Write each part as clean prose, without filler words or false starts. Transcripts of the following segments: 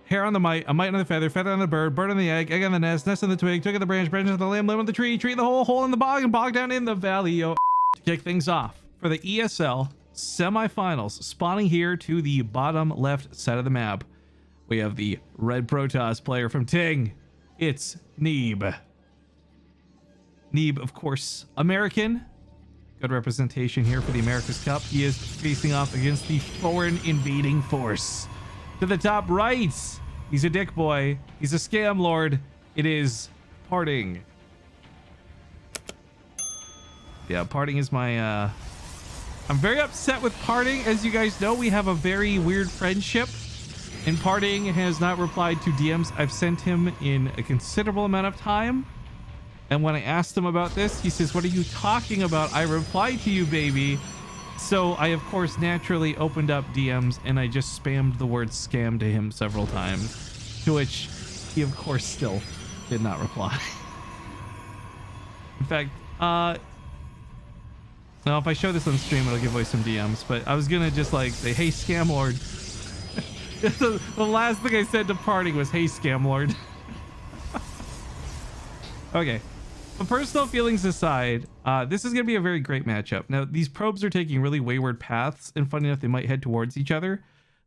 hair on the mite, a mite on the feather, feather on the bird, bird on the egg on the nest, nest on the twig, twig on the branch, branch on the limb, limb on the tree, tree the hole, hole in the bog, and bog down in the valley. Yo, to kick things off for the ESL semifinals, spawning here to the bottom left side of the map, we have the red Protoss player from Ting. It's Neeb. Neeb, of course, American. Good representation here for the America's Cup. He is facing off against the foreign invading force. To the top right, he's a dick boy. He's a scam lord. It is PartinG. Yeah, PartinG is my... I'm very upset with PartinG. As you guys know, we have a very weird friendship. And PartinG has not replied to DMs I've sent him in a considerable amount of time. And when I asked him about this, he says, "What are you talking about? I replied to you, baby." So I, of course, naturally opened up DMs and I just spammed the word scam to him several times, to which he, of course, still did not reply. In fact, now if I show this on stream, it'll give away some DMs, but I was going to just like say, "Hey, scam lord." The last thing I said to PartinG was, "Hey, scam lord." Okay. But personal feelings aside, this is going to be a very great matchup. Now, these probes are taking really wayward paths, and funny enough, they might head towards each other.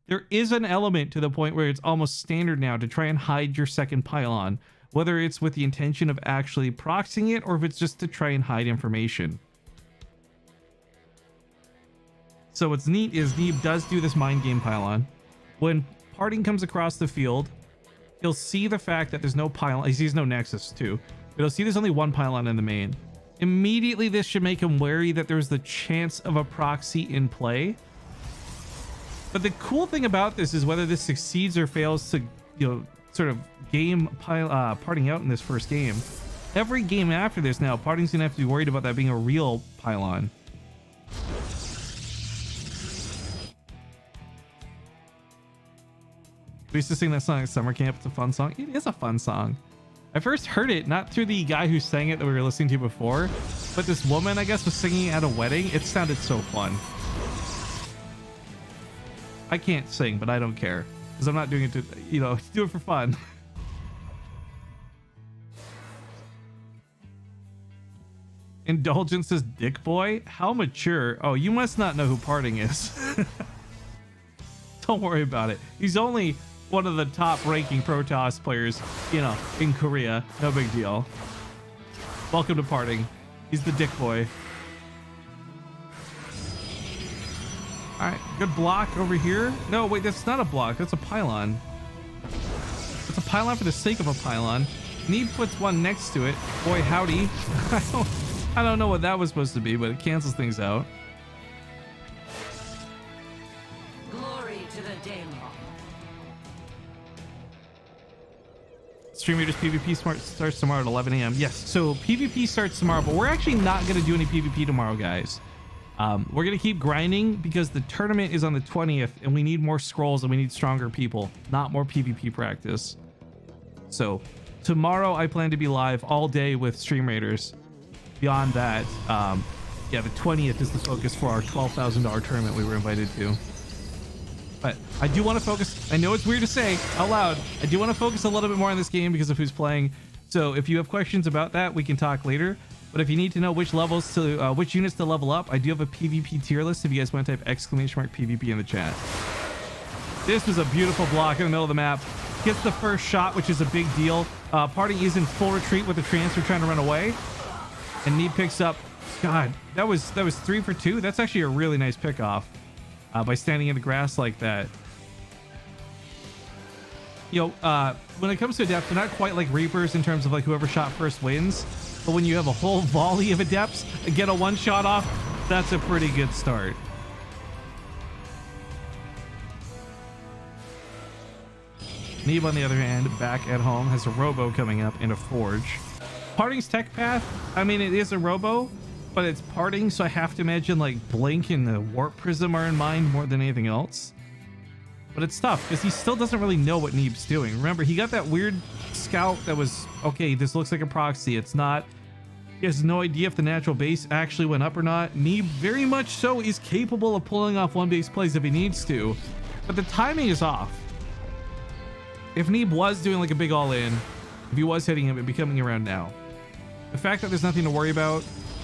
There is an element to the point where it's almost standard now to try and hide your second pylon, whether it's with the intention of actually proxying it or if it's just to try and hide information. So what's neat is Neeb does do this mind game pylon. When PartinG comes across the field, he'll see the fact that there's no pylon. He sees no nexus too. But he'll see there's only one pylon in the main. Immediately, this should make him wary that there's the chance of a proxy in play. But the cool thing about this is whether this succeeds or fails to, you know, sort of game PartinG out in this first game. Every game after this now, PartinG's gonna have to be worried about that being a real pylon. We used to sing that song at summer camp. It's a fun song. It is a fun song. I first heard it not through the guy who sang it that we were listening to before, but this woman, I guess, was singing at a wedding. It sounded so fun. I can't sing, but I don't care because I'm not doing it to, you know, do it for fun. Indulgence says, "Dick boy, how mature." Oh, you must not know who PartinG is. Don't worry about it. He's only one of the top ranking Protoss players, you know, in Korea. No big deal. Welcome to PartinG. He's the dick boy. All right, good block over here. No, wait, that's not a block. That's a pylon. It's a pylon for the sake of a pylon. Neeb puts one next to it. Boy, howdy. I don't know what that was supposed to be, but it cancels things out. Stream Readers PvP starts tomorrow at 11 a.m. Yes, so PvP starts tomorrow, but we're actually not going to do any PvP tomorrow, guys. We're going to keep grinding because the tournament is on the 20th, and we need more scrolls and we need stronger people, not more PvP practice. So tomorrow I plan to be live all day with Stream Raiders. Beyond that, yeah, the 20th is the focus for our $12,000 tournament we were invited to. But I do want to focus. I know it's weird to say out loud. I do want to focus a little bit more on this game because of who's playing. So if you have questions about that, we can talk later. But if you need to know which levels to, which units to level up, I do have a PvP tier list. If you guys want to type !PvP in the chat. This was a beautiful block in the middle of the map. Gets the first shot, which is a big deal. PartinG is in full retreat with the transfer trying to run away, and Neeb picks up. God, that was 3 for 2. That's actually a really nice pickoff. By standing in the grass like that. You know, when it comes to Adepts, they're not quite like Reapers in terms of like whoever shot first wins. But when you have a whole volley of Adepts and get a one shot off, that's a pretty good start. Neeb, on the other hand, back at home, has a Robo coming up and a Forge. PartinG's tech path, I mean, it is a Robo, but it's PartinG, so I have to imagine like Blink and the Warp Prism are in mind more than anything else. But it's tough because he still doesn't really know what Neeb's doing. Remember, he got that weird scout that was, okay, this looks like a proxy. It's not. He has no idea if the natural base actually went up or not. Neeb very much so is capable of pulling off one base plays if he needs to, but the timing is off. if Neeb was doing like a big all-in, if he was hitting him, it'd be coming around now. The fact that there's nothing to worry about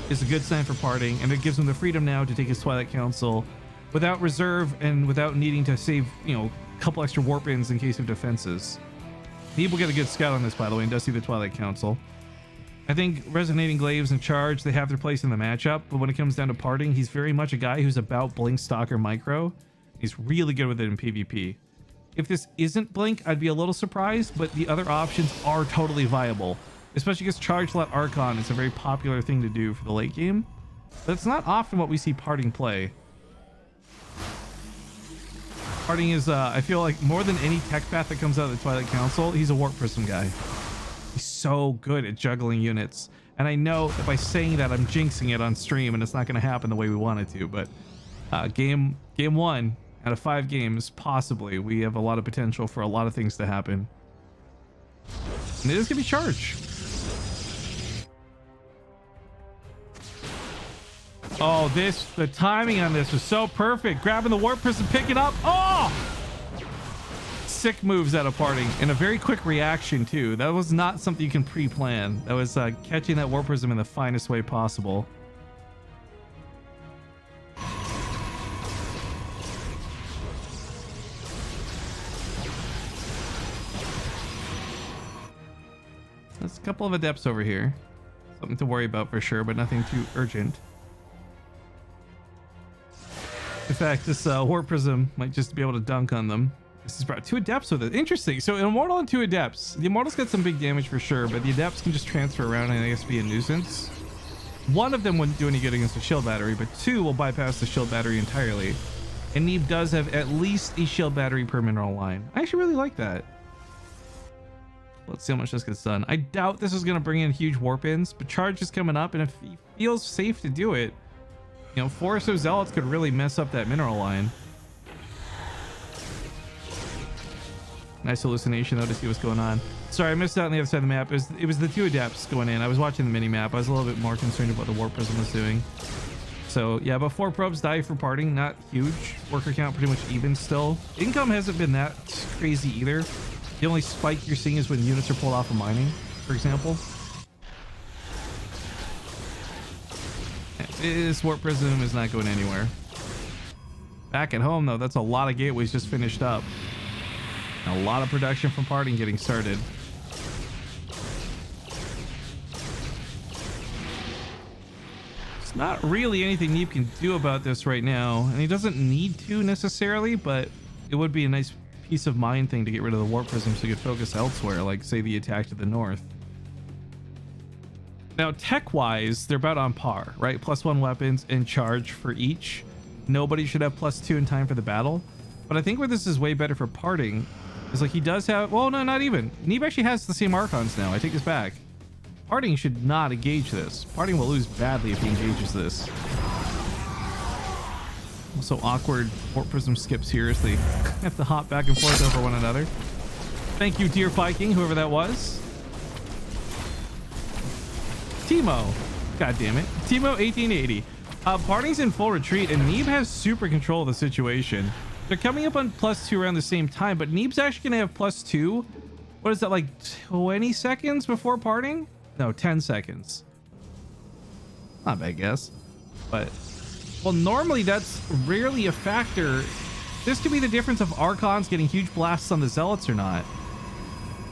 is a good sign for PartinG, and it gives him the freedom now to take his Twilight Council without reserve and without needing to save, you know, a couple extra warp ins in case of defenses. Neeb will get a good scout on this, by the way, and does see the Twilight Council. I think Resonating Glaives and Charge, they have their place in the matchup, but when it comes down to PartinG, he's very much a guy who's about Blink, Stalker, Micro. He's really good with it in PvP. If this isn't Blink, I'd be a little surprised, but the other options are totally viable. Especially because Charge Let Archon is a very popular thing to do for the late game. But it's not often what we see PartinG play. PartinG is, I feel like, more than any tech path that comes out of the Twilight Council, he's a Warp Prism guy. He's so good at juggling units. And I know that by saying that, I'm jinxing it on stream, and it's not going to happen the way we want it to. But game 1 out of 5 games, possibly, we have a lot of potential for a lot of things to happen. And it is going to be Charge. Oh, the timing on this was so perfect. Grabbing the Warp Prism, picking up. Oh! Sick moves out of PartinG, and a very quick reaction, too. That was not something you can pre-plan. That was catching that Warp Prism in the finest way possible. There's a couple of Adepts over here. Something to worry about for sure, but nothing too urgent. In fact, this Warp Prism might just be able to dunk on them. This is brought 2 Adepts with it. Interesting. So Immortal and 2 Adepts. The Immortals get some big damage for sure, but the Adepts can just transfer around and I guess be a nuisance. One of them wouldn't do any good against the shield battery, but 2 will bypass the shield battery entirely. And Neeb does have at least a shield battery per mineral line. I actually really like that. Let's see how much this gets done. I doubt this is going to bring in huge warp ins, but Charge is coming up, and if he feels safe to do it, you know, 4 or so Zealots could really mess up that mineral line. Nice hallucination though to see what's going on. Sorry, I missed out on the other side of the map. It was the 2 Adepts going in. I was watching the mini map. I was a little bit more concerned about what the Warp Prism was doing. So yeah, but 4 probes die for PartinG. Not huge. Worker count pretty much even still. Income hasn't been that crazy either. The only spike you're seeing is when units are pulled off of mining, for example. This Warp Prism is not going anywhere. Back at home though, that's a lot of gateways just finished up. A lot of production from PartinG getting started. It's not really anything Neeb can do about this right now, and he doesn't need to necessarily, but it would be a nice peace of mind thing to get rid of the Warp Prism so he could focus elsewhere, like say the attack to the north. Now tech-wise, they're about on par, right? +1 weapons and charge for each. Nobody should have +2 in time for the battle. But I think where this is way better for PartinG is like he does have, well, no, not even. Neeb actually has the same Archons now. I take this back. PartinG should not engage this. PartinG will lose badly if he engages this. Also awkward Warp Prism skips here as they have to hop back and forth over one another. Thank you, dear Viking, whoever that was. Timo. God damn it. Timo 1880. PartinG's in full retreat and Neeb has super control of the situation. They're coming up on +2 around the same time, but Neeb's actually gonna have +2. What is that, like 20 seconds before PartinG? No, 10 seconds. Not a bad guess. But, well, normally that's rarely a factor. This could be the difference of Archons getting huge blasts on the Zealots or not.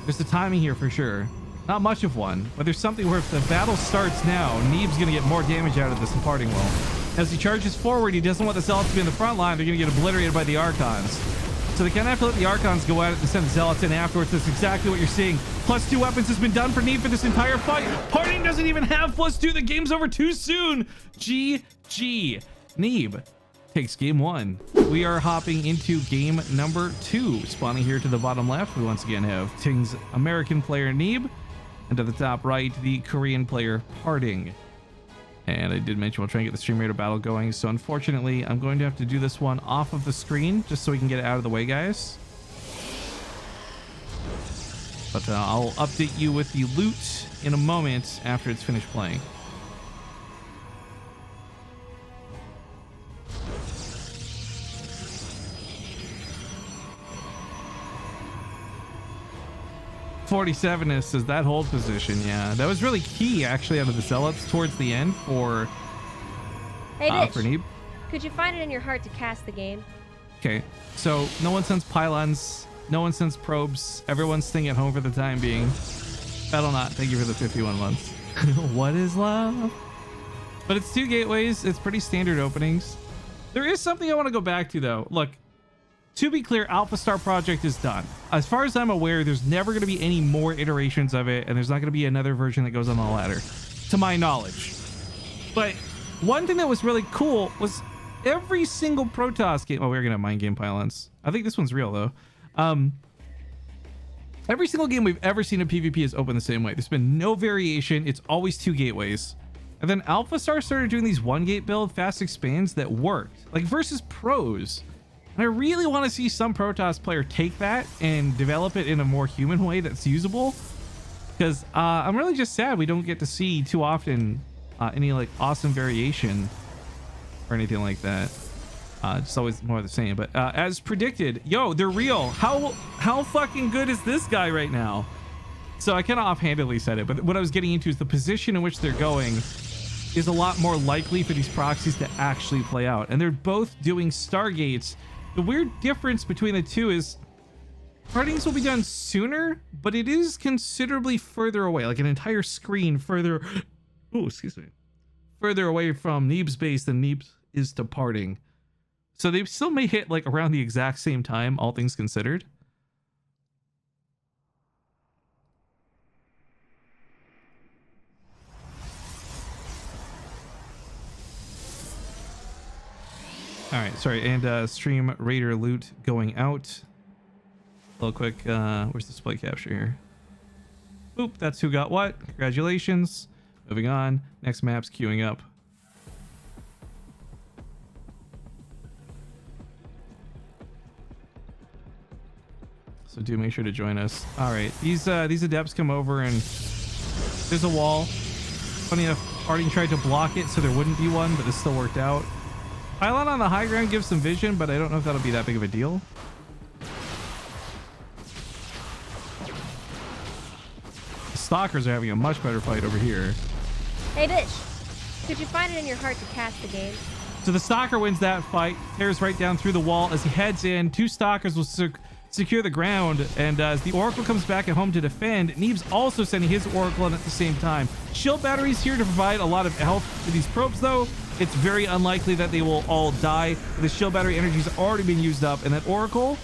There's the timing here for sure. Not much of one, but there's something where if the battle starts now, Neeb's gonna get more damage out of this than PartinG will. As he charges forward, he doesn't want the Zealots to be in the front line. They're gonna get obliterated by the Archons. So they kind of have to let the Archons go at it and send the Zealots in afterwards. That's exactly what you're seeing. +2 weapons has been done for Neeb for this entire fight. PartinG doesn't even have +2. The game's over too soon. GG. Neeb takes game 1. We are hopping into game number 2. Spawning here to the bottom left, we once again have PartinG's American player Neeb. And to the top right, the Korean player PartinG. And I did mention we'll try and get the stream rate battle going. So unfortunately, I'm going to have to do this one off of the screen just so we can get it out of the way, guys. But I'll update you with the loot in a moment after it's finished playing. 47 is that hold position. Yeah, that was really key actually out of the zealots towards the end for Neeb. Could you find it in your heart to cast the game? Okay, so no one sends pylons, no one sends probes, everyone's staying at home for the time being. Battle not, thank you for the 51 months. What is love? But it's 2 gateways, it's pretty standard openings. There is something I want to go back to though. Look, to be clear, Alpha Star Project is done. As far as I'm aware, there's never going to be any more iterations of it, and there's not going to be another version that goes on the ladder, to my knowledge. But one thing that was really cool was every single Protoss game. Oh, we're gonna mind game pylons. I think this one's real though. Every single game we've ever seen in PvP is open the same way. There's been no variation. It's always 2 gateways. And then Alpha Star started doing these 1 gate build fast expands that worked, like versus pros. And I really want to see some Protoss player take that and develop it in a more human way that's usable, because I'm really just sad we don't get to see too often any like awesome variation or anything like that. Just always more of the same. But as predicted, yo, they're real. How fucking good is this guy right now? So I kind of offhandedly said it, but what I was getting into is the position in which they're going is a lot more likely for these proxies to actually play out, and they're both doing Stargates. The weird difference between the two is PartinGs will be done sooner, but it is considerably further away, like an entire screen further. Oh, excuse me. Further away from Neeb's base than Neeb is to PartinG. So they still may hit like around the exact same time, all things considered. All right, sorry, and stream raider loot going out. A little quick, where's the display capture here? Boop, that's who got what. Congratulations. Moving on. Next map's queuing up. So do make sure to join us. All right, these adepts come over and there's a wall. Funny enough, PartinG tried to block it so there wouldn't be one, but this still worked out. Pylon on the high ground gives some vision, but I don't know if that'll be that big of a deal. The Stalkers are having a much better fight over here. Hey, Dish. Could you find it in your heart to cast the game? So the Stalker wins that fight, tears right down through the wall as he heads in. 2 Stalkers will secure the ground, and as the Oracle comes back at home to defend, Neeb's also sending his Oracle in at the same time. Shield batteries here to provide a lot of health for these probes, though. It's very unlikely that they will all die. The shield battery energy's already been used up, and that Oracle,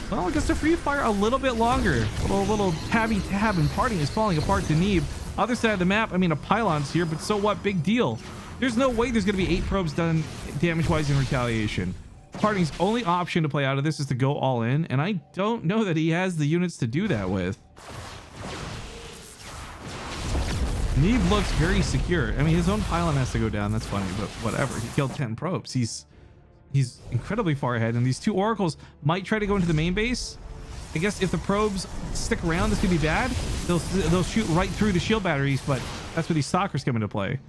well, it gets to free fire a little bit longer. A little tabby tab, and PartinG is falling apart to Neeb. Other side of the map, I mean, a pylon's here, but so what? Big deal. There's no way there's going to be 8 probes done damage-wise in retaliation. PartinG's only option to play out of this is to go all in, and I don't know that he has the units to do that with. Neeb looks very secure. I mean, his own pylon has to go down. That's funny, but whatever. He killed 10 probes. He's incredibly far ahead, and these 2 oracles might try to go into the main base. I guess if the probes stick around, this could be bad. They'll shoot right through the shield batteries, but that's where these stalkers come into play.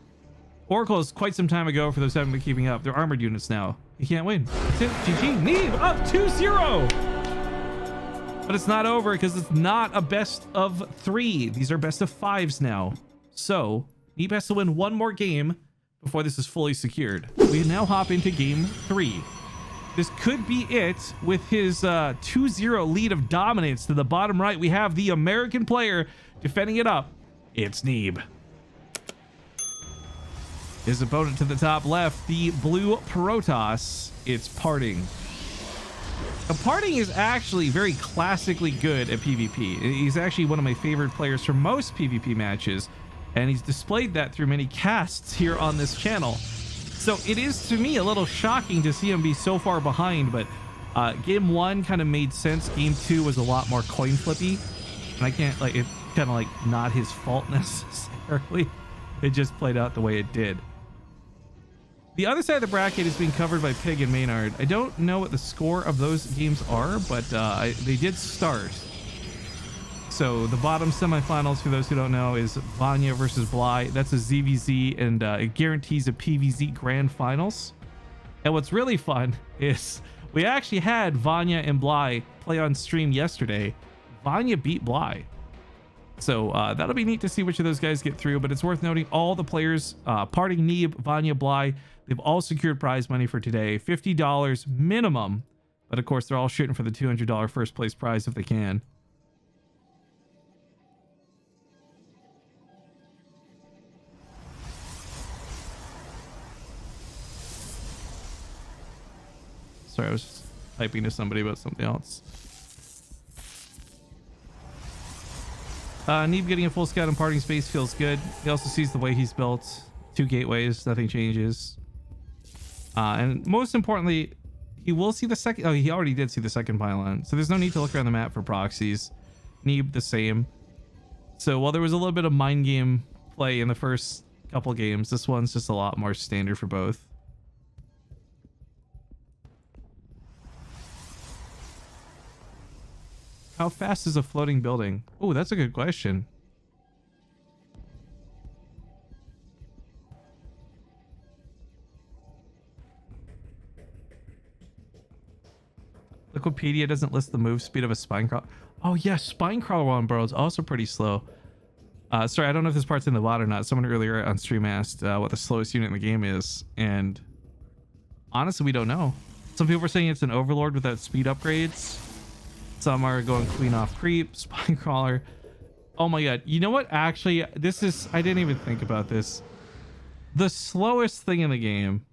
Oracle is quite some time ago, for those who haven't been keeping up. They're armored units now. You can't win. That's it. GG. Neeb up 2-0. But it's not over because it's not a best of 3. These are best of 5s now. So Neeb has to win 1 more game before this is fully secured. We now hop into game 3. This could be it with his 2-0 lead of dominance. To the bottom right, we have the American player defending it up. It's Neeb. His opponent to the top left, the blue Protoss. It's PartinG. PartinG is actually very classically good at PvP. He's actually one of my favorite players for most PvP matches, and he's displayed that through many casts here on this channel. So it is, to me, a little shocking to see him be so far behind, but game 1 kind of made sense. Game 2 was a lot more coin flippy, and I can't, like, it's kind of like not his fault necessarily. It just played out the way it did. The other side of the bracket is being covered by Pig and Maynard. I don't know what the score of those games are, but they did start. So the bottom semifinals, for those who don't know, is Vanya versus Bly. That's a ZVZ, and it guarantees a PVZ Grand Finals. And what's really fun is we actually had Vanya and Bly play on stream yesterday. Vanya beat Bly. So that'll be neat to see which of those guys get through, but it's worth noting all the players, PartinG, Neeb, Vanya, Bly, they've all secured prize money for today, $50 minimum. But of course, they're all shooting for the $200 first place prize if they can. Sorry, I was just typing to somebody about something else. Neeb getting a full scout and parting space feels good. He also sees the way he's built. 2 gateways, nothing changes. And most importantly, he will see the second. Oh, he already did see the second pylon. So there's no need to look around the map for proxies. Neeb the same. So while there was a little bit of mind game play in the first couple games, this one's just a lot more standard for both. How fast is a floating building? Oh, that's a good question. Wikipedia doesn't list the move speed of a spine crawler. Oh yes, spine crawler one, bro, is also pretty slow. Sorry, I don't know if this part's in the VOD or not. Someone earlier on stream asked what the slowest unit in the game is, and honestly, we don't know. Some people are saying it's an overlord without speed upgrades. Some are going queen off creep, spine crawler. Oh my god, you know what? Actually, this is, I didn't even think about this. The slowest thing in the game.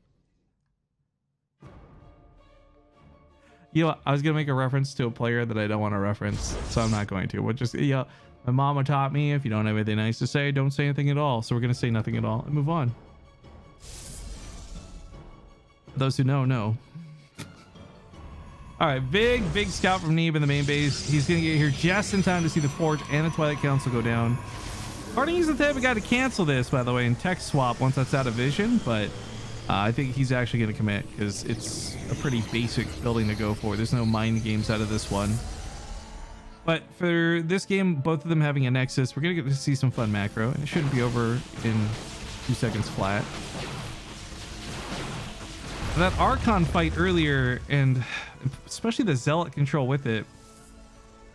You know, I was gonna make a reference to a player that I don't want to reference, so I'm not going to. We'll just, yeah, my mama taught me if you don't have anything nice to say, don't say anything at all. So we're gonna say nothing at all and move on. Those who know. All right, big scout from Neeb in the main base. He's gonna get here just in time to see the Forge and the Twilight Council go down. PartinG is the type of guy to cancel this, by the way, and tech swap once that's out of vision, but I think he's actually gonna commit because it's a pretty basic building to go for. There's no mind games out of this one. But for this game, both of them having a Nexus, we're gonna get to see some fun macro, and it shouldn't be over in 2 seconds flat. That Archon fight earlier, and especially the Zealot control with it,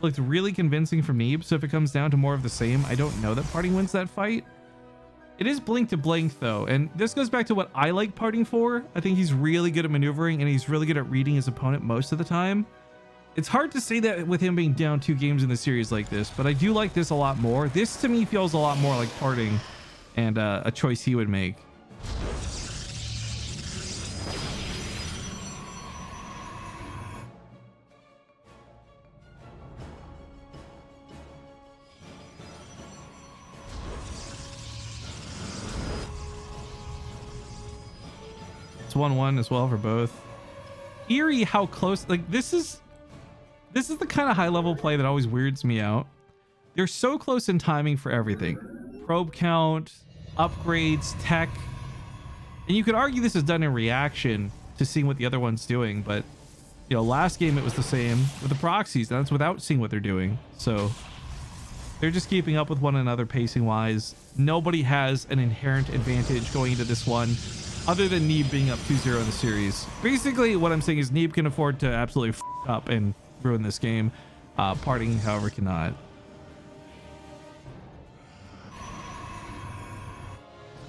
looked really convincing from Neeb. So if it comes down to more of the same, I don't know that PartinG wins that fight. It is blink to blink though, and this goes back to what I like PartinG for. I think he's really good at maneuvering, and he's really good at reading his opponent most of the time. It's hard to say that with him being down 2 games in the series like this, but I do like this a lot more. This to me feels a lot more like PartinG and a choice he would make. It's 1-1 as well for both. Eerie how close, like this is the kind of high level play that always weirds me out. They're so close in timing for everything. Probe count, upgrades, tech. And you could argue this is done in reaction to seeing what the other one's doing, but you know, last game it was the same with the proxies, and that's without seeing what they're doing. So they're just keeping up with one another pacing wise. Nobody has an inherent advantage going into this one, other than Neeb being up 2-0 in the series. Basically, what I'm saying is Neeb can afford to absolutely f up and ruin this game. PartinG, however, cannot.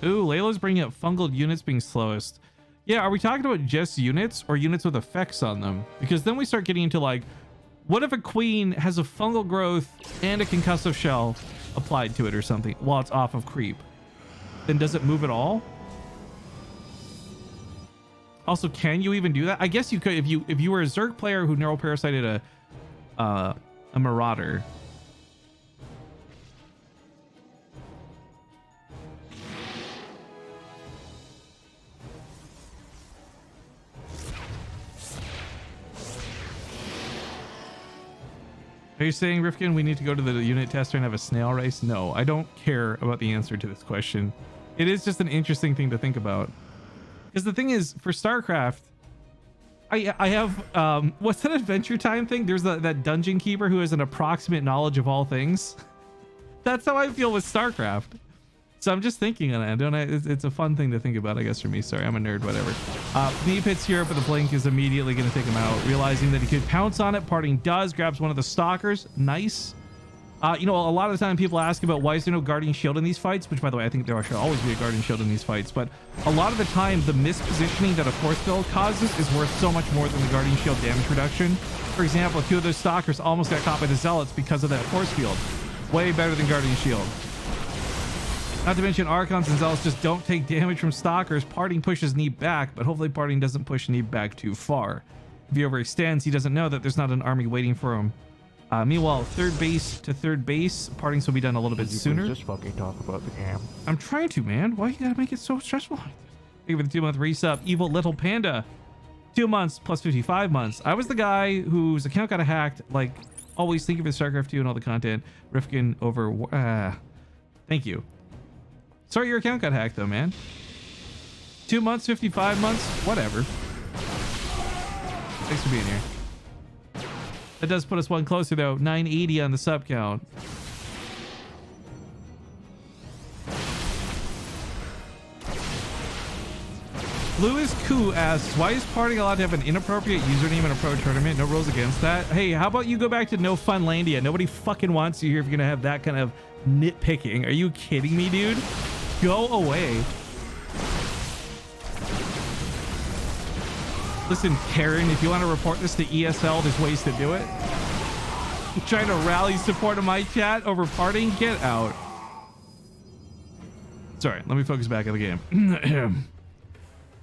Ooh, Layla's bringing up fungal units being slowest. Yeah, are we talking about just units or units with effects on them? Because then we start getting into like, what if a queen has a fungal growth and a concussive shell applied to it or something while it's off of creep? Then does it move at all? Also, can you even do that? I guess you could if you were a Zerg player who neural parasited a Marauder. Are you saying, Rifkin, we need to go to the unit tester and have a snail race? No, I don't care about the answer to this question. It is just an interesting thing to think about. Because the thing is, for StarCraft, I have, what's that Adventure Time thing? There's that dungeon keeper who has an approximate knowledge of all things. That's how I feel with StarCraft. So I'm just thinking on it. It's a fun thing to think about, I guess, for me. Sorry, I'm a nerd, whatever. Neeb hits here, but the blink is immediately going to take him out. Realizing that he could pounce on it, PartinG does, grabs one of the stalkers. Nice. You know, a lot of the time people ask about why is there no Guardian Shield in these fights, which by the way, I think there should always be a Guardian Shield in these fights, but a lot of the time the mispositioning that a force field causes is worth so much more than the Guardian Shield damage reduction. For example, a few of those stalkers almost got caught by the Zealots because of that force field. Way better than Guardian Shield. Not to mention Archons and Zealots just don't take damage from stalkers. PartinG pushes Neeb back, but hopefully PartinG doesn't push Neeb back too far. If he overextends, he doesn't know that there's not an army waiting for him. Meanwhile, third base to third base, partings will be done a little bit sooner. Just fucking talk about the game. I'm trying to, man. Why you gotta make it so stressful? Thank you for the 2-month resub. Evil Little Panda. 2 months plus 55 months. I was the guy whose account got hacked. Like, always thinking of StarCraft 2 and all the content. Rifkin over... thank you. Sorry your account got hacked, though, man. 2 months, 55 months, whatever. Thanks for being here. That does put us one closer, though. 980 on the sub count. Lewis Koo asks, why is PartinG allowed to have an inappropriate username in a pro tournament? No rules against that. Hey, how about you go back to No Funlandia? Nobody fucking wants you here if you're gonna have that kind of nitpicking. Are you kidding me, dude? Go away. Listen, Karen, if you want to report this to ESL, there's ways to do it. I'm trying to rally support in my chat over PartinG. Get out. Sorry, let me focus back on the game.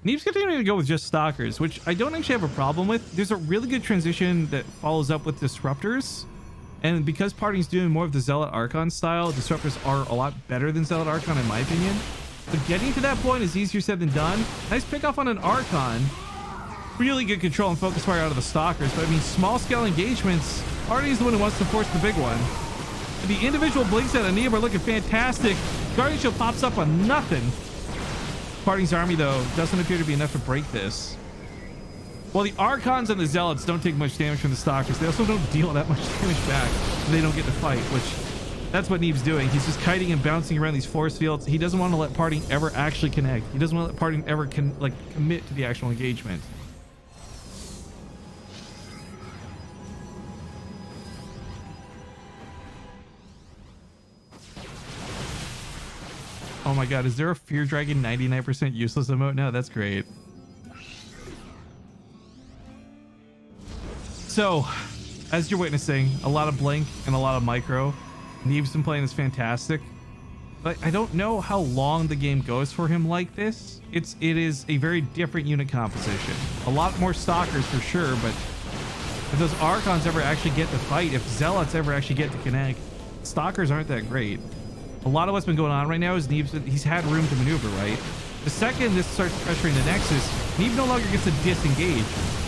Neeb's continuing to go with just stalkers, which I don't actually have a problem with. There's a really good transition that follows up with disruptors. And because PartinG's doing more of the Zealot Archon style, disruptors are a lot better than Zealot Archon in my opinion. But getting to that point is easier said than done. Nice pick off on an Archon. Really good control and focus fire out of the stalkers, but I mean, small scale engagements, PartinG's the one who wants to force the big one. And the individual blinks out of Neeb are looking fantastic. Guardian Shield pops up on nothing. PartinG's army, though, doesn't appear to be enough to break this. Well, the Archons and the Zealots don't take much damage from the stalkers. They also don't deal that much damage back, so they don't get to fight, which that's what Neeb's doing. He's just kiting and bouncing around these force fields. He doesn't want to let PartinG ever actually connect. He doesn't want to let PartinG ever commit to the actual engagement. Oh my god, is there a Fear Dragon 99% useless emote? No, that's great. So, as you're witnessing, a lot of blink and a lot of micro. Neeb's been playing this fantastic. But I don't know how long the game goes for him like this. It is a very different unit composition. A lot more stalkers for sure, but if those Archons ever actually get to fight, if Zealots ever actually get to connect, stalkers aren't that great. A lot of what's been going on right now is he's had room to maneuver, right? The second this starts pressuring the Nexus, Neeb no longer gets to disengage.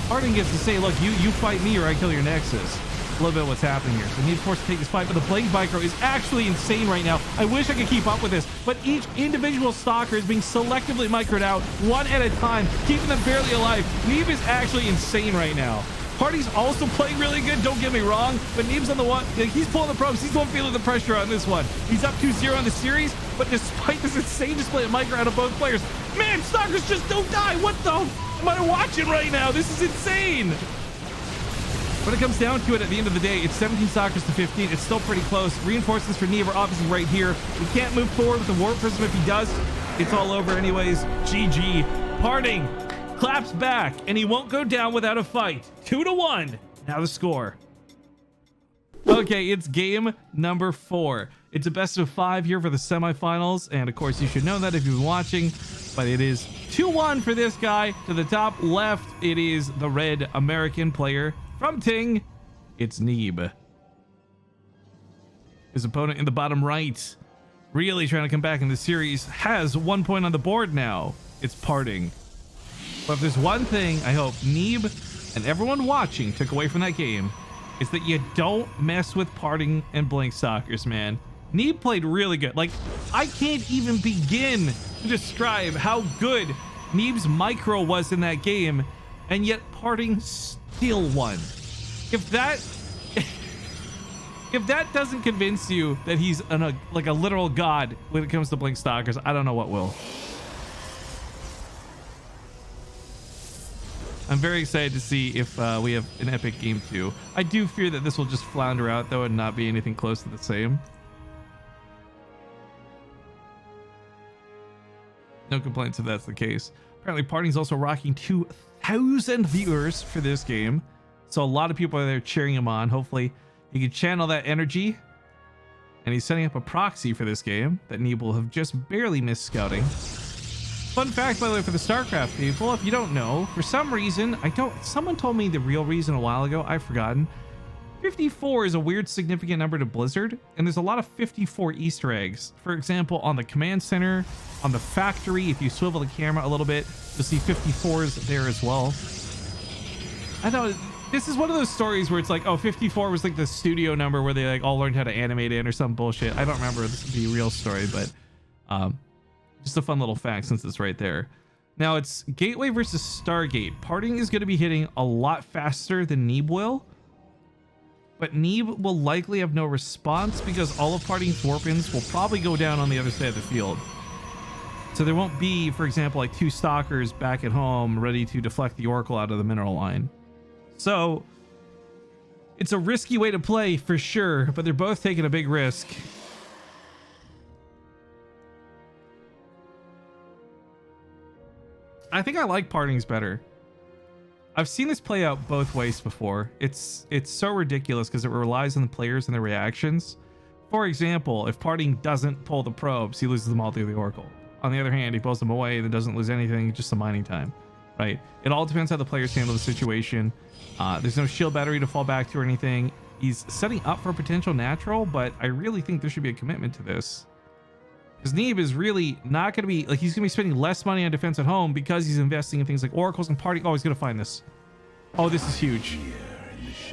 PartinG gets to say, look, you fight me or I kill your Nexus. A little bit of what's happening here. So Neeb's forced to take this fight, but the Blade Micro is actually insane right now. I wish I could keep up with this, but each individual stalker is being selectively microed out one at a time, keeping them barely alive. Neeb is actually insane right now. PartinG's also playing really good, don't get me wrong, but Neeb's on the one, he's pulling the probes, he's the one feeling the pressure on this one. He's up 2-0 on the series, but despite this insane display of micro out of both players, man, stalkers just don't die. What the am I watching right now? This is insane. When it comes down to it, at the end of the day, it's 17 stalkers to 15. It's still pretty close. Reinforcements for Neeb are obviously right here. He can't move forward with the Warp Prism. If he does, it's all over anyways. GG. PartinG claps back, and he won't go down without a fight. 2-1. Now the score. Okay, it's game number 4. It's a best of 5 here for the semifinals, and of course you should know that if you've been watching, but it is 2-1 for this guy. To the top left, it is the red American player from Ting. It's Neeb. His opponent in the bottom right, really trying to come back in the series, has 1 point on the board now. It's PartinG. But if there's one thing I hope Neeb and everyone watching took away from that game, is that you don't mess with PartinG and Blink Stalkers, man. Neeb played really good. Like, I can't even begin to describe how good Neeb's micro was in that game, and yet PartinG still won. If that doesn't convince you that he's like a literal god when it comes to Blink Stalkers, I don't know what will. I'm very excited to see if we have an epic game 2. I do fear that this will just flounder out though and not be anything close to the same. No complaints if that's the case. Apparently PartinG's also rocking 2,000 viewers for this game. So a lot of people are there cheering him on. Hopefully he can channel that energy. And he's setting up a proxy for this game that Neeb will have just barely missed scouting. Fun fact, by the way, for the StarCraft people, if you don't know, for some reason, someone told me the real reason a while ago, I've forgotten. 54 is a weird significant number to Blizzard, and there's a lot of 54 Easter eggs. For example, on the command center, on the factory, if you swivel the camera a little bit, you'll see 54s there as well. I thought this is one of those stories where it's like, oh, 54 was like the studio number where they like all learned how to animate in or some bullshit. I don't remember the real story, but just a fun little fact since it's right there. Now it's Gateway versus Stargate. PartinG is going to be hitting a lot faster than Neeb will. But Neeb will likely have no response because all of PartinG's warpins will probably go down on the other side of the field. So there won't be, for example, like 2 stalkers back at home ready to deflect the Oracle out of the mineral line. So it's a risky way to play for sure, but they're both taking a big risk. I think I like PartinG's better. I've seen this play out both ways before. It's so ridiculous because it relies on the players and their reactions. For example, if PartinG doesn't pull the probes, he loses them all through the Oracle. On the other hand, he pulls them away and doesn't lose anything, just some mining time, right? It all depends how the players handle the situation. There's no shield battery to fall back to or anything. He's setting up for a potential natural, but I really think there should be a commitment to this. Because Neeb is really not going to be, like, he's going to be spending less money on defense at home because he's investing in things like oracles and PartinG. Oh, he's going to find this. Oh, this is huge.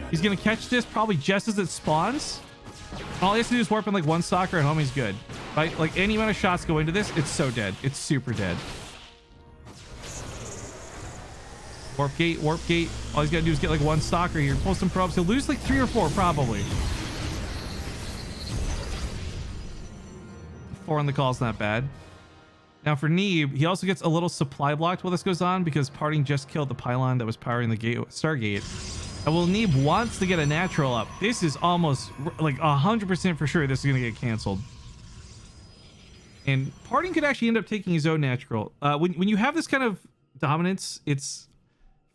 He's going to catch this probably just as it spawns. All he has to do is warp in like 1 stalker at home. He's good. Right? Like any amount of shots go into this, it's so dead. It's super dead. Warp gate, warp gate. All he's got to do is get like 1 stalker here. Pull some probes. He'll lose like 3 or 4 probably. 4 on the call is not bad. Now for Neeb, he also gets a little supply blocked while this goes on because PartinG just killed the pylon that was powering the Stargate. And while Neeb wants to get a natural up, this is almost like 100% for sure this is going to get canceled. And PartinG could actually end up taking his own natural. When you have this kind of dominance, it's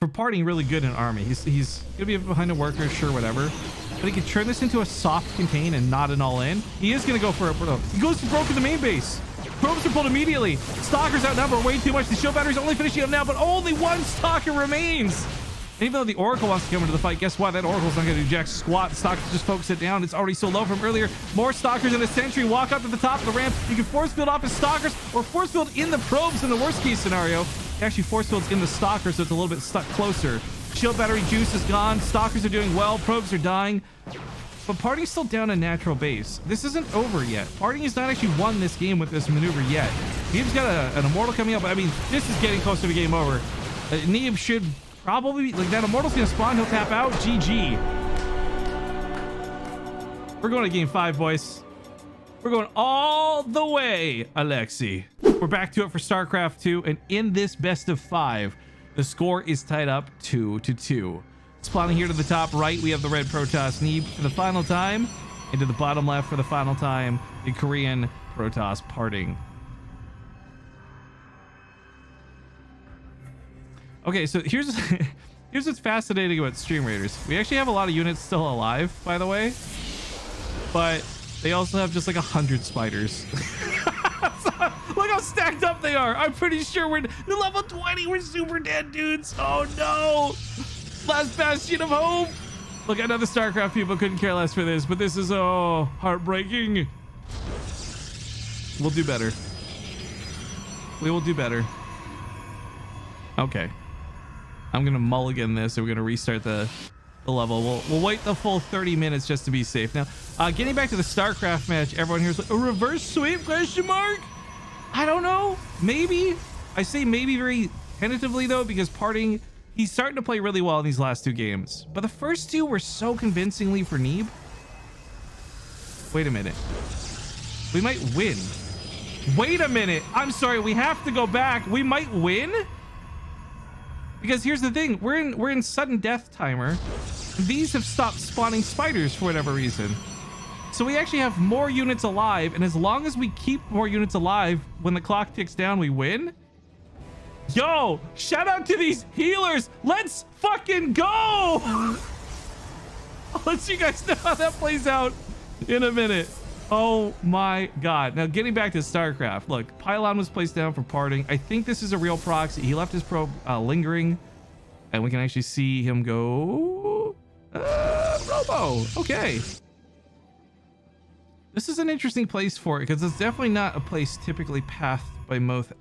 for PartinG really good in army. He's going to be behind a worker, sure, whatever. But he can turn this into a soft contain and not an all-in. He is going to go for a probe. He goes for broke in the main base. Probes are pulled immediately. Stalkers outnumber way too much. The shield battery's only finishing up now, but only 1 stalker remains. And even though the Oracle wants to come into the fight, guess what? That Oracle's not going to do jack squat. The Stalkers just focus it down. It's already so low from earlier. More Stalkers in a Sentry walk up to the top of the ramp. You can force field off his Stalkers or force field in the probes in the worst case scenario. Actually, force fields in the Stalkers, so it's a little bit stuck closer. Shield battery juice is gone. Stalkers are doing well. Probes are dying. But PartinG's still down a natural base. This isn't over yet. PartinG has not actually won this game with this maneuver yet. Neeb's got an Immortal coming up. I mean, this is getting close to the game over. Neeb should probably, like, that Immortal's gonna spawn. He'll tap out. GG. We're going to game 5, boys. We're going all the way, Alexi. We're back to it for StarCraft 2. And in this best of 5, the score is tied up 2-2. Spawning here to the top right, we have the red Protoss Neeb for the final time. And to the bottom left for the final time, the Korean Protoss PartinG. Okay, so here's what's fascinating about Stream Raiders. We actually have a lot of units still alive, by the way. But they also have just like 100 spiders. Look how stacked up they are. I'm pretty sure we're level 20. We're super dead, dudes. Oh no. Last bastion of hope. Look, I know the StarCraft people couldn't care less for this, but this is heartbreaking. We'll do better. We will do better. Okay. I'm gonna mulligan this, and we're gonna restart the level. We'll wait the full 30 minutes just to be safe. Now, getting back to the StarCraft match, everyone here's like, a reverse sweep? Question mark? I don't know. Maybe. I say maybe very tentatively though, because PartinG, he's starting to play really well in these last 2 games. But the first 2 were so convincingly for Neeb. Wait a minute. We might win. Wait a minute. I'm sorry. We have to go back. We might win? Because here's the thing, we're in sudden death timer. These have stopped spawning spiders for whatever reason. So we actually have more units alive, and as long as we keep more units alive, when the clock ticks down, we win. Yo, shout out to these healers. Let's fucking go. I'll let you guys know how that plays out in a minute. Oh my God. Now getting back to StarCraft, look, Pylon was placed down for PartinG. I think this is a real proxy. He left his probe lingering, and we can actually see him go Robo. Okay. This is an interesting place for it because it's definitely not a place typically pathed by most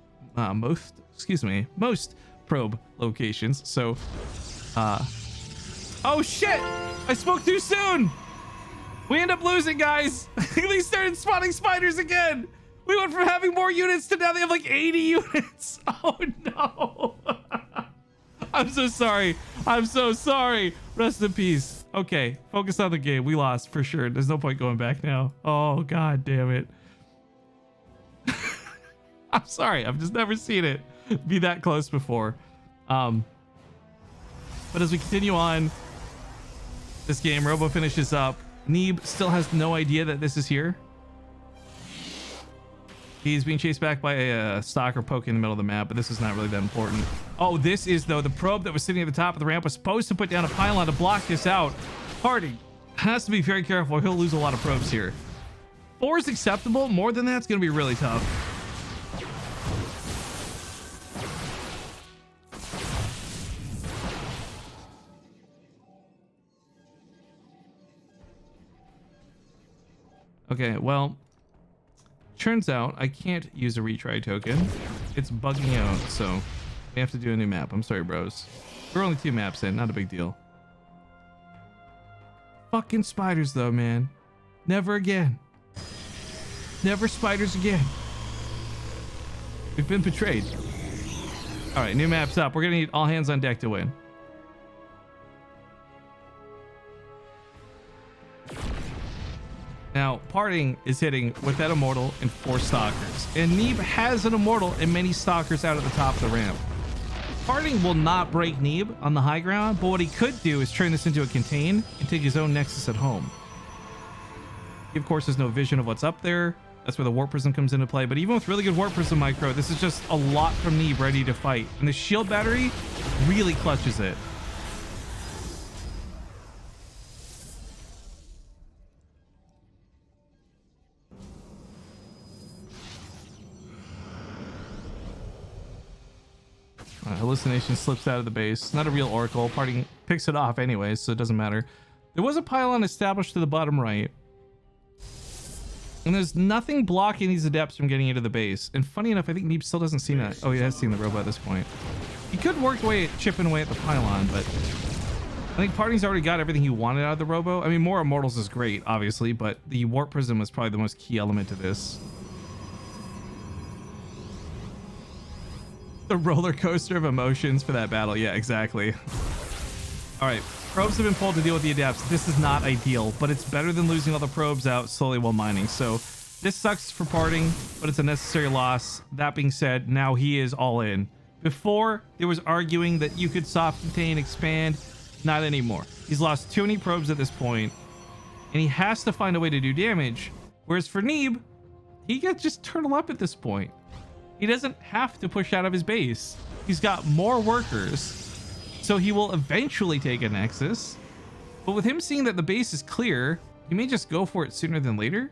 probe locations. So, oh shit! I spoke too soon. We end up losing, guys. They started spawning spiders again. We went from having more units to now they have like 80 units. Oh no. I'm so sorry. I'm so sorry. Rest in peace. Okay, focus on the game. We lost for sure. There's no point going back now. Oh God damn it. I'm sorry. I've just never seen it be that close before. But as we continue on this game, Robo finishes up. Neeb still has no idea that this is here. He's being chased back by a stalker poking in the middle of the map, but this is not really that important. Oh, this is, though, the probe that was sitting at the top of the ramp was supposed to put down a pylon to block this out. PartinG has to be very careful. He'll lose a lot of probes here. 4 is acceptable. More than that's going to be really tough. Okay, well, turns out I can't use a retry token. It's bugging out, so we have to do a new map. I'm sorry, bros. We're only 2 maps in, not a big deal. Fucking spiders, though, man. Never again. Never spiders again. We've been betrayed. All right, new map's up. We're gonna need all hands on deck to win. Now, PartinG is hitting with that immortal and 4 stalkers, and Neeb has an immortal and many stalkers out at the top of the ramp. PartinG will not break Neeb on the high ground, but what he could do is turn this into a contain and take his own nexus at home. He, of course, has no vision of what's up there. That's where the warp prism comes into play, but even with really good warp prism micro, this is just a lot from Neeb ready to fight, and the shield battery really clutches it. Hallucination slips out of the base. Not a real oracle. PartinG picks it off anyways, so it doesn't matter. There was a pylon established to the bottom right, and there's nothing blocking these adepts from getting into the base. And funny enough, I think Neeb still doesn't see that. Oh, he has seen the robot at this point. He could work away, chipping away at the pylon, but I think PartinG's already got everything he wanted out of the robo. I mean, more immortals is great, obviously, but the warp prism was probably the most key element to this. The roller coaster of emotions for that battle. Yeah, exactly. All right, probes have been pulled to deal with the adepts. This is not ideal, but it's better than losing all the probes out slowly while mining. So this sucks for PartinG, but it's a necessary loss. That being said, now he is all in. Before, there was arguing that you could soft contain, expand. Not anymore. He's lost too many probes at this point, and he has to find a way to do damage. Whereas for Neeb, he can just turtle up at this point. He doesn't have to push out of his base. He's got more workers, so he will eventually take a nexus. But with him seeing that the base is clear, he may just go for it sooner than later.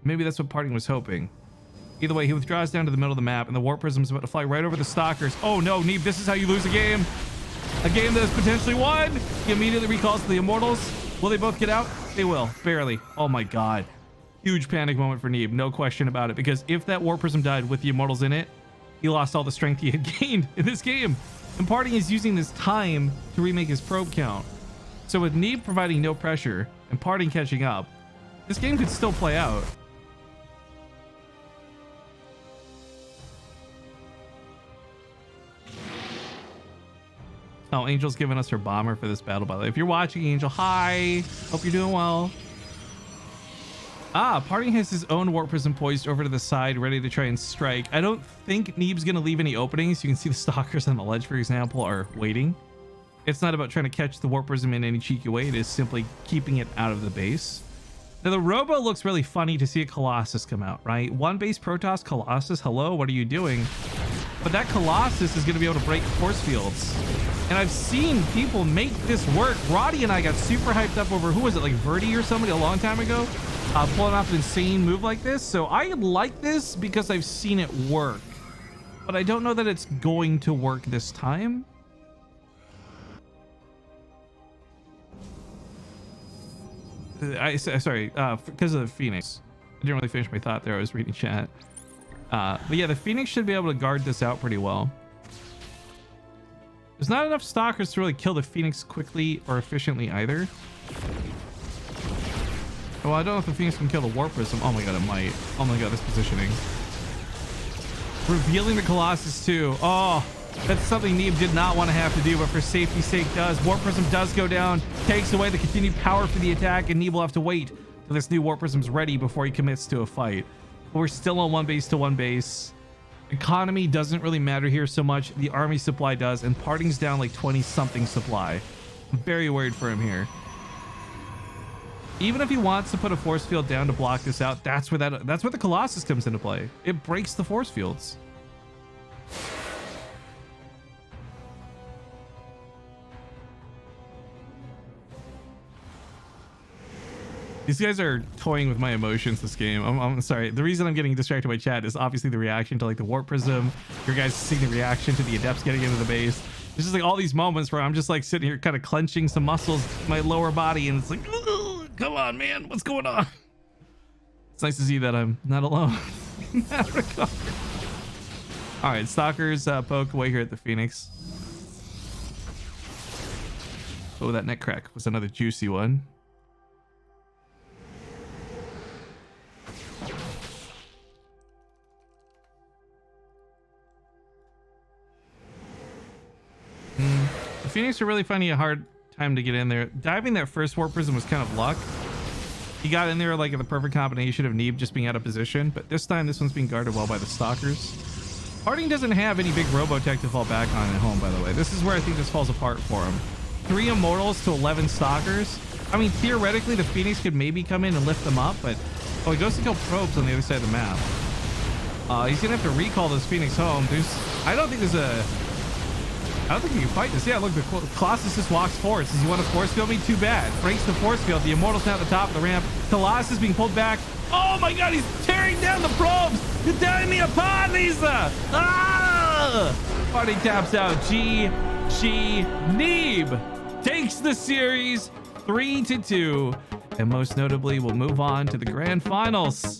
Maybe that's what PartinG was hoping. Either way, he withdraws down to the middle of the map, and the warp prism is about to fly right over the stalkers. Oh no, Neeb, this is how you lose a game. A game that is potentially won. He immediately recalls to the immortals. Will they both get out? They will, barely. Oh my God. Huge panic moment for Neeb, no question about it, because if that warp prism died with the immortals in it, he lost all the strength he had gained in this game. And PartinG is using this time to remake his probe count. So with Neeb providing no pressure and PartinG catching up, this game could still play out. Oh, Angel's giving us her bomber for this battle, by the way. If you're watching, Angel, hi. Hope you're doing well. PartinG has his own warp prism poised over to the side, ready to try and strike. I don't think Neeb's going to leave any openings. You can see the stalkers on the ledge, for example, are waiting. It's not about trying to catch the warp prism in any cheeky way. It is simply keeping it out of the base. Now, the Robo looks really funny to see a Colossus come out, right? One base Protoss Colossus. Hello, what are you doing? But that Colossus is going to be able to break force fields. And I've seen people make this work. Roddy and I got super hyped up over, who was it, like Verdi or somebody a long time ago? Pulling off an insane move like this. So I like this because I've seen it work. But I don't know that it's going to work this time. Sorry, because of the Phoenix. I didn't really finish my thought there. I was reading chat. But yeah, the Phoenix should be able to guard this out pretty well. There's not enough stalkers to really kill the Phoenix quickly or efficiently either. Well, I don't know if the Phoenix can kill the Warp Prism. Oh my god, it might. Oh my god, this positioning. Revealing the Colossus too. Oh, that's something Neeb did not want to have to do, but for safety's sake does. Warp Prism does go down, takes away the continued power for the attack, and Neeb will have to wait till this new Warp Prism's ready before he commits to a fight. But we're still on one base to one base. Economy doesn't really matter here so much. The army supply does, and PartinG's down like 20 something supply. I'm very worried for him here. Even if he wants to put a force field down to block this out, that's where the Colossus comes into play. It breaks the force fields. These guys are toying with my emotions this game. I'm sorry. The reason I'm getting distracted by chat is obviously the reaction to like the Warp Prism. Your guys seeing the reaction to the Adepts getting into the base. There's just like all these moments where I'm just like sitting here kind of clenching some muscles in my lower body, and it's like, come on, man, what's going on? It's nice to see that I'm not alone in that regard. All right, Stalkers poke away here at the Phoenix. Oh, that neck crack was another juicy one. The Phoenix are really finding a hard time to get in there. Diving that first Warp Prism was kind of luck. He got in there like in the perfect combination of Neeb just being out of position, but this time this one's being guarded well by the Stalkers. PartinG doesn't have any big Robotech to fall back on at home, by the way. This is where I think this falls apart for him. 3 Immortals to 11 Stalkers. I mean, theoretically, the Phoenix could maybe come in and lift them up, but oh, he goes to kill probes on the other side of the map. He's gonna have to recall this Phoenix home. I don't think you can fight this. Yeah, look, the Colossus just walks forward. Says, you want to force field me? Too bad. Breaks the force field. The Immortal's now at the top of the ramp. Colossus being pulled back. Oh my god, he's tearing down the probes. You're tearing me apart, Lisa. Ah! PartinG taps out. GG. Neeb takes the series 3-2. And most notably, we'll move on to the grand finals.